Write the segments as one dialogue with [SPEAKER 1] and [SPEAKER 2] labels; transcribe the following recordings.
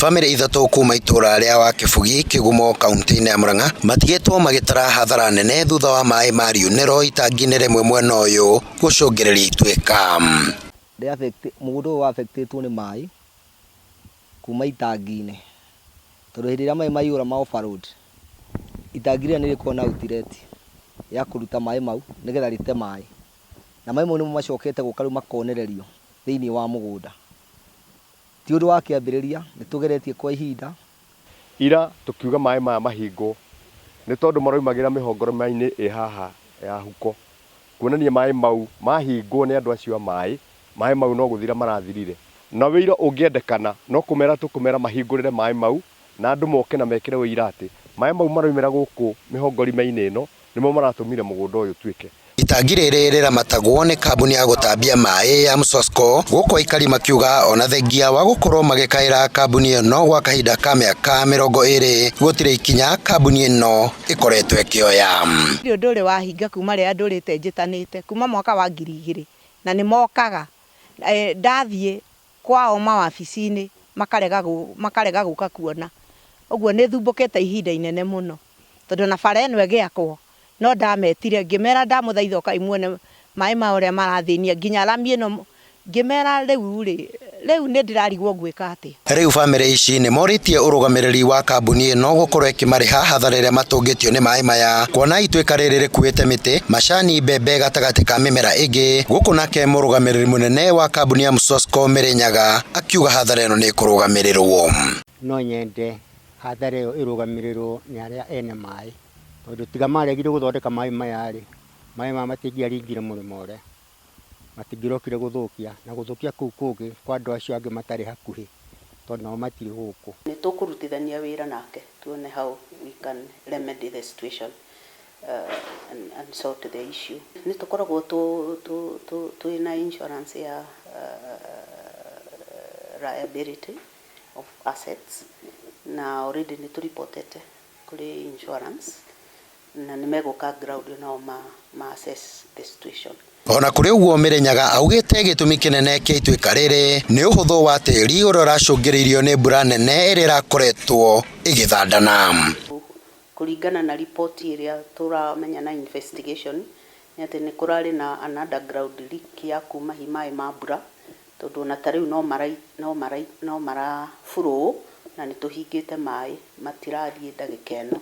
[SPEAKER 1] Family ithatu kuma itura ria wa Kibugi Kigumo kaunti-ini ya Murang'a matigitwo magitara hathara nene thutha wa mai ma riunero itangi-ini rimwe mwena uyu gucungireria itwika.
[SPEAKER 2] Mugundo wa affectitwo ni mai kuma itangi-ini tondu hindi ria mai maiyura ma overload itangi ria nirikuwa na outlet ya kuruta mai mau nigetha rite mai na mai mau nimo macokete guka riu makonererio thiini wa mugunda ti undu wa kiambiriria nitugeretie kwa ihinda
[SPEAKER 3] ira tukiuga mai maya mahingo ni tondu maroimagira mihongoro-ini haha ya huko kuonania mai mau mahingo ni andu acio mai mau no guthira marathirire na wira ungiendekana no kumera tukumera mahingurire mai mau na andu moke na mekire wira ati mai mau maroimira guku mihongori-ini ino nimo maratumire mugunda uyu twike.
[SPEAKER 1] Itangi riri riramatagwo ni kambuni ya gutambia mai ya Msosco guko ikari makiuga ona thengia wa gukorwo magikaira kambuni ino gwa kahinda ka miaka 20 gutire ikinya kambuni ino ikoretwo ikioya.
[SPEAKER 4] Undu uri wahinga kuma ria ndurite njitanite kuma mwaka wa 2000 na ni mokaga ndathie kwao mawabici-ini makarega guka kuona uguo ni thumbukite ihinda inene muno tondu na bara eno egiakwo no ndametire ngimera ndamuthaitha kaimwone mai ma uria marathinia nginya rami eno ngimera riu ni ndirarigwo gwika ati.
[SPEAKER 1] Riu family ici ni moritie urugamiriri wa kambuni ino gukorwo ikimariha hathara iria matungitio ni mai maya kuona itwika riri rikuite miti macani mbembe gatagati ka mimera ingi guku nake murugamiriri munene wa kambuni ya Msosco Mirinyaga akiuga hathara ino ni kurugamirirwo.
[SPEAKER 5] No nyende hathara iyo irugamirirwo ni aria ene mai tondu tiga maregire guthondeka mai maya ri mai ma matingiaringire murimo uria matingirokire guthukia na guthukia kuu kungi kwa andu acio angi matari hakuhi tondu no matiri guku.
[SPEAKER 6] Ni tukurutithania wira nake tuone how we can remedy the situation and sort the issue. Ni tukoragwo twina insurance ya liability of assets na already ni turipotete kuri insurance na nimeguka ground nao ma assess the situation.
[SPEAKER 1] Ona kuri uguo Mirinyaga augite gitumi kinene kia itwika riri ni uhuthu wa tiri uria uracungiriirio ni mbura nene iria irakoretwo igithandana.
[SPEAKER 6] Kuringana na report iria turamenya na investigation ni ati ni kurari na an underground leak ya kuma himai ma mbura tondu na tariu no mara flow na ni tuhingite mai matirathie ndagika eno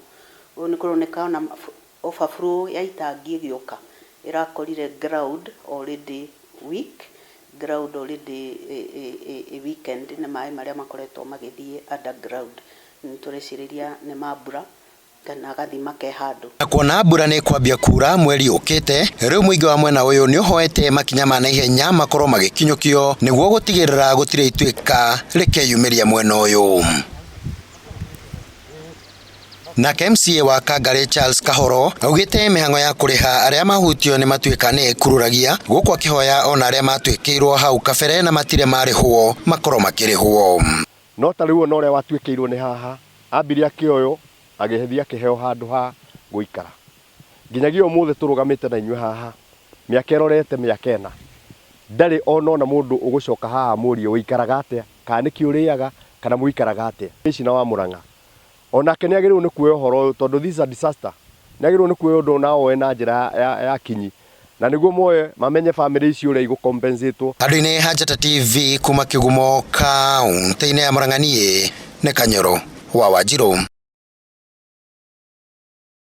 [SPEAKER 6] uguo ni kuroneka na overflow ya itangi gioka irakorire ground already weak ground already a weekend na mai maria makoretwo magithie underground ni tureciriria ni mambura kana gathima ke handu
[SPEAKER 1] na kuona mbura ni kwambia kura mweri ukite riu muingi wa mwena uyu ni uhoete makinya ma naihenya makorwo magikinyukio niguo gutigirira gutire itwika rikeyumiria mwena uyu. Na MCA wa Kangari Charles Kahoro augite mihango ya kuriha aria mahutio ni matwika ni kururagia guku akihoya ona aria matwikirwo hau kabere na matire marihwo makorwo makirihwo.
[SPEAKER 3] No tariu ona uria watwikirwo ni haha ambiria kioyo agehethia kiheo handu ha guikara nginyagia umuthe turugamite na inywe haha miaka irorete miaka ena ndari ona mundu ugucoka haha murio wikaraga atia kana kiuriaga kana muikaraga atia ici na wa Murang'a ona kene agiru ni kuoya horo tondu this a disaster nagiru ni kuoya undu nao na njira ya kinyi na niguo moye mamenye family ici uria igu compensate.
[SPEAKER 1] Andũ-inĩ Hanjata TV kuma Kigumo kaunti-inĩ ya Murang'a ni Kanyoro wa Wanjiru.